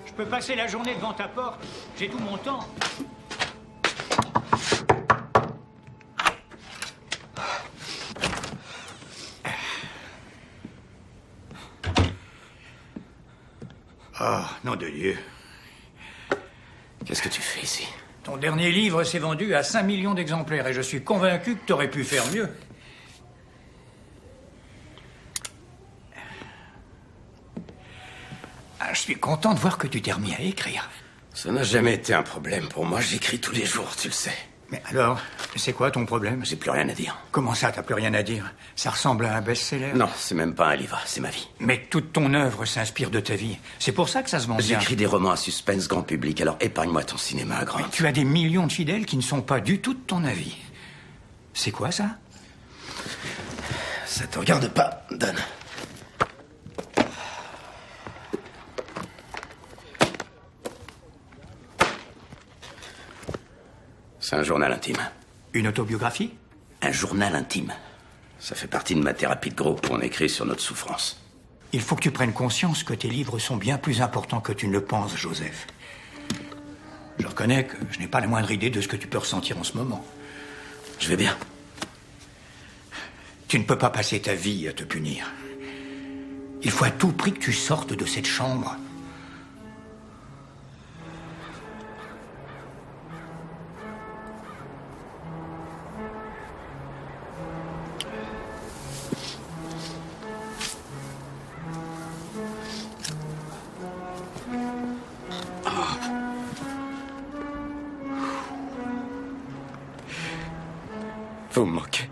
Je peux passer la journée devant ta porte. J'ai tout mon temps. Oh, nom de Dieu. Qu'est-ce que tu fais ici? Ton dernier livre s'est vendu à 5 millions d'exemplaires et je suis convaincu que t'aurais pu faire mieux. Je suis content de voir que tu t'es remis à écrire. Ça n'a jamais été un problème pour moi. J'écris tous les jours, tu le sais. Mais alors, c'est quoi ton problème? J'ai plus rien à dire. Comment ça, t'as plus rien à dire? Ça ressemble à un best-seller? Non, c'est même pas un livre, c'est ma vie. Mais toute ton œuvre s'inspire de ta vie. C'est pour ça que ça se vend bien. J'écris des romans à suspense grand public, alors épargne-moi ton cinéma, grand. Mais tu as des millions de fidèles qui ne sont pas du tout de ton avis. C'est quoi ça? Ça te regarde pas, Dan. C'est un journal intime. Une autobiographie? Un journal intime. Ça fait partie de ma thérapie de groupe où on écrit sur notre souffrance. Il faut que tu prennes conscience que tes livres sont bien plus importants que tu ne le penses, Joseph. Je reconnais que je n'ai pas la moindre idée de ce que tu peux ressentir en ce moment. Je vais bien. Tu ne peux pas passer ta vie à te punir. Il faut à tout prix que tu sortes de cette chambre. Vous me manquez.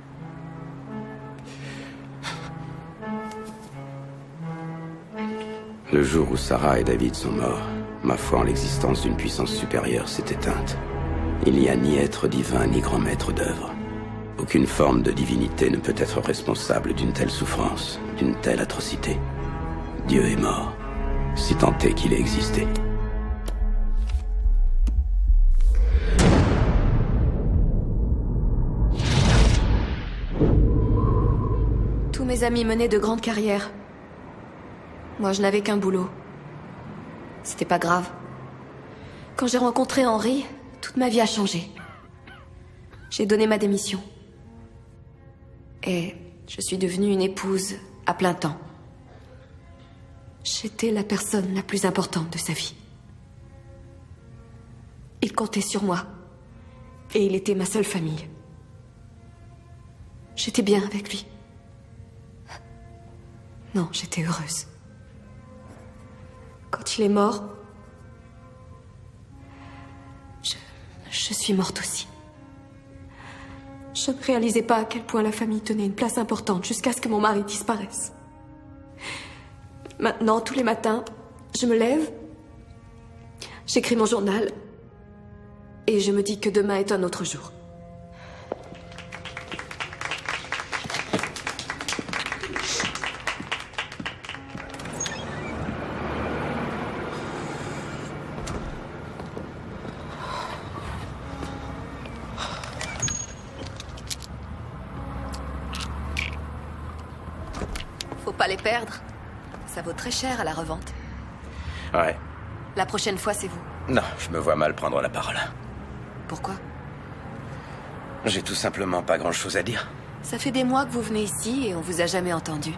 Le jour où Sarah et David sont morts, ma foi en l'existence d'une puissance supérieure s'est éteinte. Il n'y a ni être divin ni grand maître d'œuvre. Aucune forme de divinité ne peut être responsable d'une telle souffrance, d'une telle atrocité. Dieu est mort, si tant est qu'il ait existé. Tous mes amis menaient de grandes carrières. Moi, je n'avais qu'un boulot. C'était pas grave. Quand j'ai rencontré Henry, toute ma vie a changé. J'ai donné ma démission. Et je suis devenue une épouse à plein temps. J'étais la personne la plus importante de sa vie. Il comptait sur moi. Et il était ma seule famille. J'étais bien avec lui. Non, j'étais heureuse. Quand il est mort, je suis morte aussi. Je ne réalisais pas à quel point la famille tenait une place importante jusqu'à ce que mon mari disparaisse. Maintenant, tous les matins, je me lève, j'écris mon journal et je me dis que demain est un autre jour. Faut pas les perdre. Ça vaut très cher à la revente. Ouais. La prochaine fois, c'est vous. Non, je me vois mal prendre la parole. Pourquoi? J'ai tout simplement pas grand-chose à dire. Ça fait des mois que vous venez ici et on vous a jamais entendu.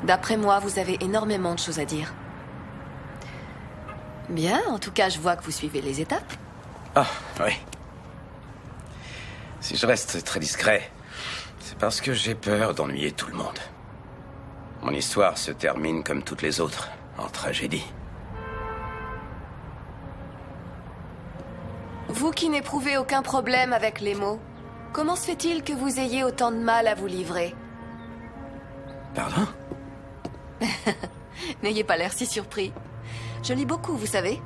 D'après moi, vous avez énormément de choses à dire. Bien, en tout cas, je vois que vous suivez les étapes. Ah, oui. Si je reste très discret, c'est parce que j'ai peur d'ennuyer tout le monde. Mon histoire se termine comme toutes les autres, en tragédie. Vous qui n'éprouvez aucun problème avec les mots, comment se fait-il que vous ayez autant de mal à vous livrer? Pardon? N'ayez pas l'air si surpris. Je lis beaucoup, vous savez.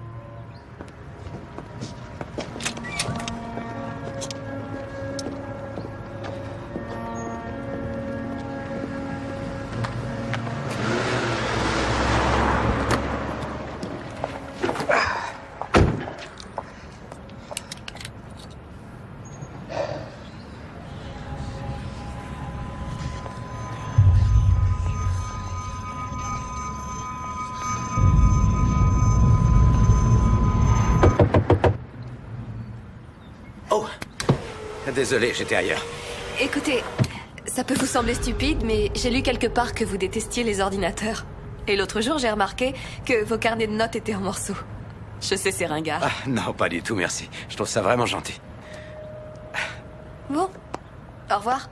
Oh! Désolé, j'étais ailleurs. Écoutez, ça peut vous sembler stupide, mais j'ai lu quelque part que vous détestiez les ordinateurs. Et l'autre jour, j'ai remarqué que vos carnets de notes étaient en morceaux. Je sais, c'est ringard. Ah, non, pas du tout, merci. Je trouve ça vraiment gentil. Bon, au revoir.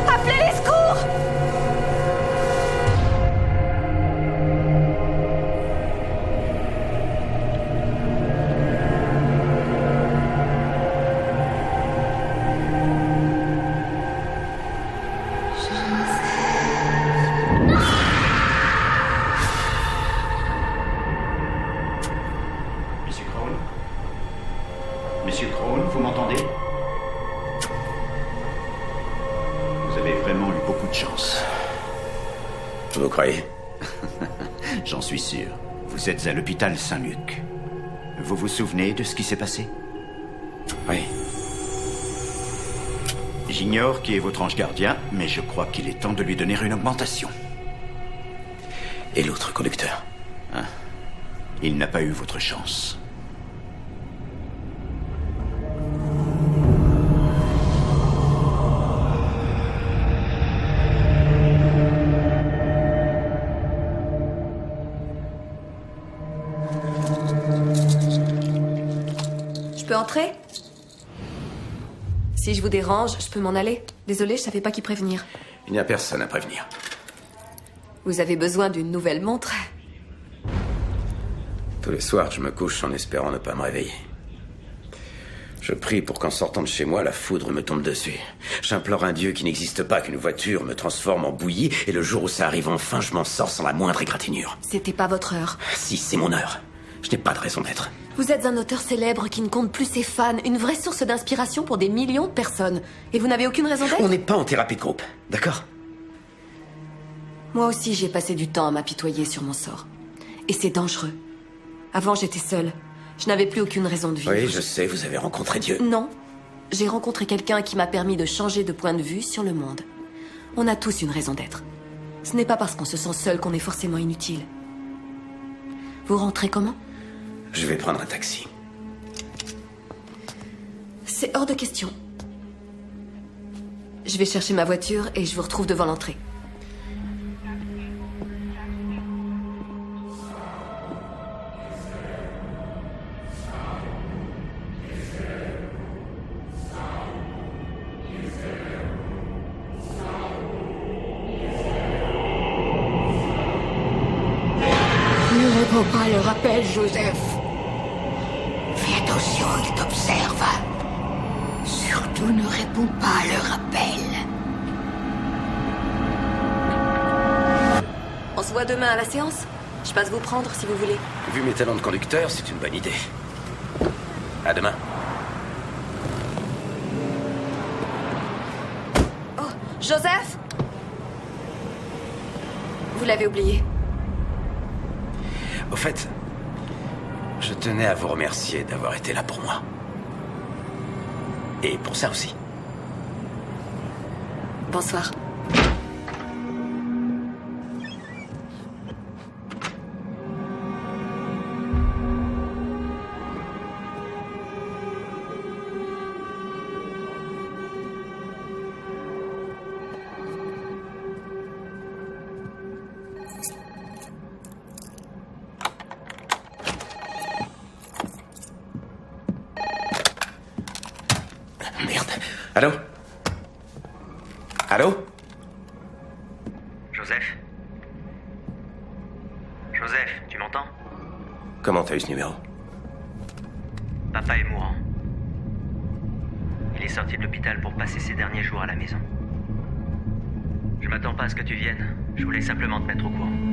Appelez les secours! Monsieur Crone? Monsieur Crone, vous m'entendez? Vous avez vraiment eu beaucoup de chance. Vous croyez? J'en suis sûr. Vous êtes à l'hôpital Saint-Luc. Vous vous souvenez de ce qui s'est passé? Oui. J'ignore qui est votre ange gardien, mais je crois qu'il est temps de lui donner une augmentation. Et l'autre conducteur? Il n'a pas eu votre chance. Je peux entrer? Si je vous dérange, je peux m'en aller. Désolée, je savais pas qui prévenir. Il n'y a personne à prévenir. Vous avez besoin d'une nouvelle montre? Tous les soirs, je me couche en espérant ne pas me réveiller. Je prie pour qu'en sortant de chez moi, la foudre me tombe dessus. J'implore un Dieu qui n'existe pas qu'une voiture me transforme en bouillie, et le jour où ça arrive enfin, je m'en sors sans la moindre égratignure. C'était pas votre heure. Si, c'est mon heure. Je n'ai pas de raison d'être. Vous êtes un auteur célèbre qui ne compte plus ses fans, une vraie source d'inspiration pour des millions de personnes. Et vous n'avez aucune raison d'être? On n'est pas en thérapie de groupe, d'accord? Moi aussi, j'ai passé du temps à m'apitoyer sur mon sort. Et c'est dangereux. Avant, j'étais seule. Je n'avais plus aucune raison de vivre. Oui, je sais, vous avez rencontré Dieu. Non. J'ai rencontré quelqu'un qui m'a permis de changer de point de vue sur le monde. On a tous une raison d'être. Ce n'est pas parce qu'on se sent seul qu'on est forcément inutile. Vous rentrez comment? Je vais prendre un taxi. C'est hors de question. Je vais chercher ma voiture et je vous retrouve devant l'entrée. Ne réponds pas à leur appel, Joseph. Fais attention, ils t'observent. Surtout ne réponds pas à leur appel. On se voit demain à la séance? Je passe vous prendre si vous voulez. Vu mes talents de conducteur, c'est une bonne idée. À demain. Oh, Joseph! Vous l'avez oublié. Au fait, je tenais à vous remercier d'avoir été là pour moi. Et pour ça aussi. Bonsoir. Merde. Allô? Allô? Joseph? Joseph, tu m'entends? Comment t'as eu ce numéro? Papa est mourant. Il est sorti de l'hôpital pour passer ses derniers jours à la maison. Je m'attends pas à ce que tu viennes. Je voulais simplement te mettre au courant.